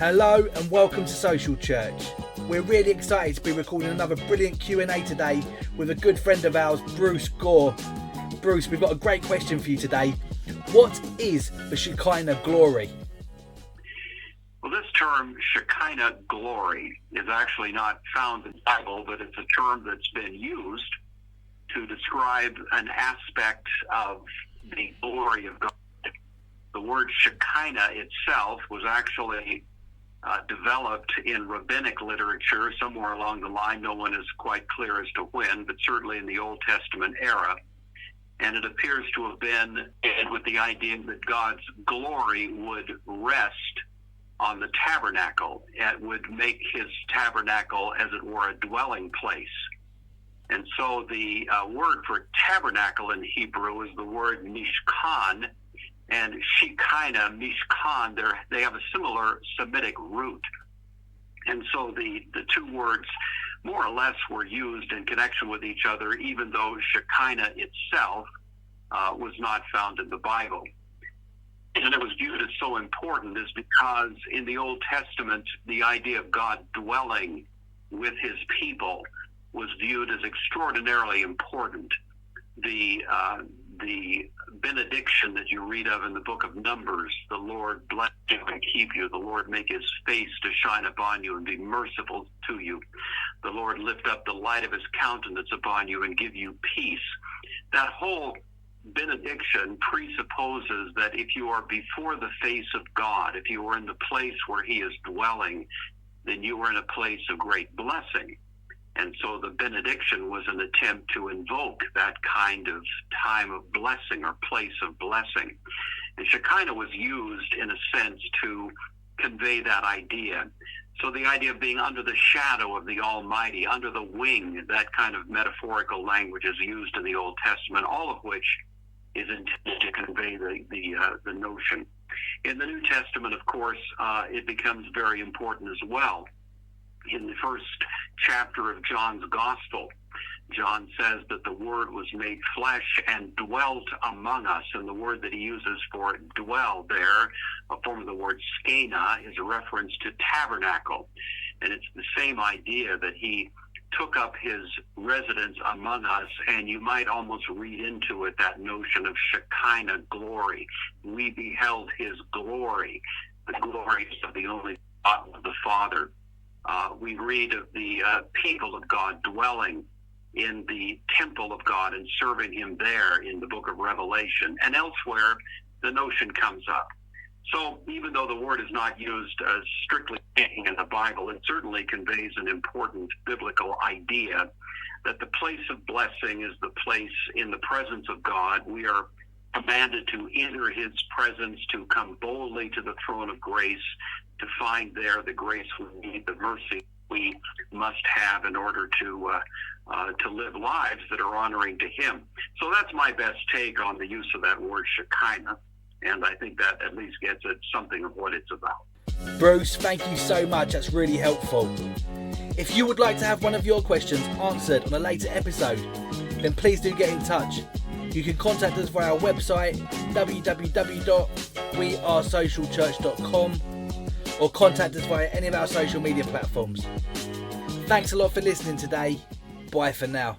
Hello and welcome to Social Church. We're really excited to be recording another brilliant Q&A today with a good friend of ours, Bruce Gore. Bruce, we've got a great question for you today. What is the Shekinah glory? Well, this term, Shekinah glory, is actually not found in the Bible, but it's a term that's been used to describe an aspect of the glory of God. The word Shekinah itself was actually developed in rabbinic literature somewhere along the line. No one is quite clear as to when, but certainly in the Old Testament era. And it appears to have been with the idea that God's glory would rest on the tabernacle. It would make his tabernacle, as it were, a dwelling place. And so the word for tabernacle in Hebrew is the word mishkan, and Shekinah, mishkan, they have a similar Semitic root. And so the two words more or less were used in connection with each other, even though Shekinah itself was not found in the Bible. And it was viewed as so important is because in the Old Testament, the idea of God dwelling with his people was viewed as extraordinarily important. The benediction that you read of in the book of Numbers, the Lord bless you and keep you, the Lord make his face to shine upon you and be merciful to you, the Lord lift up the light of his countenance upon you and give you peace. That whole benediction presupposes that if you are before the face of God, if you are in the place where he is dwelling, then you are in a place of great blessing. And so the benediction was an attempt to invoke that kind of time of blessing or place of blessing. And Shekinah was used in a sense to convey that idea. So the idea of being under the shadow of the Almighty, under the wing, that kind of metaphorical language is used in the Old Testament, all of which is intended to convey the notion. In the New Testament, of course, it becomes very important as well. In the first chapter of John's Gospel, John says that the Word was made flesh and dwelt among us. And the word that he uses for dwell there, a form of the word Shekinah, is a reference to tabernacle. And it's the same idea that he took up his residence among us, and you might almost read into it that notion of Shekinah glory. We beheld his glory, the glory of the only begotten of the Father. We read of the people of God dwelling in the temple of God and serving him there in the book of Revelation. And elsewhere, the notion comes up. So even though the word is not used strictly speaking in the Bible, it certainly conveys an important biblical idea that the place of blessing is the place in the presence of God. We are commanded to enter his presence, to come boldly to the throne of grace, to find there the grace we need, the mercy we must have in order to live lives that are honoring to him. So that's my best take on the use of that word Shekinah, and I think that at least gets at something of what it's about. Bruce, thank you so much. That's really helpful. If you would like to have one of your questions answered on a later episode, then please do get in touch. You can contact us via our website, www.wearesocialchurch.com, or contact us via any of our social media platforms. Thanks a lot for listening today. Bye for now.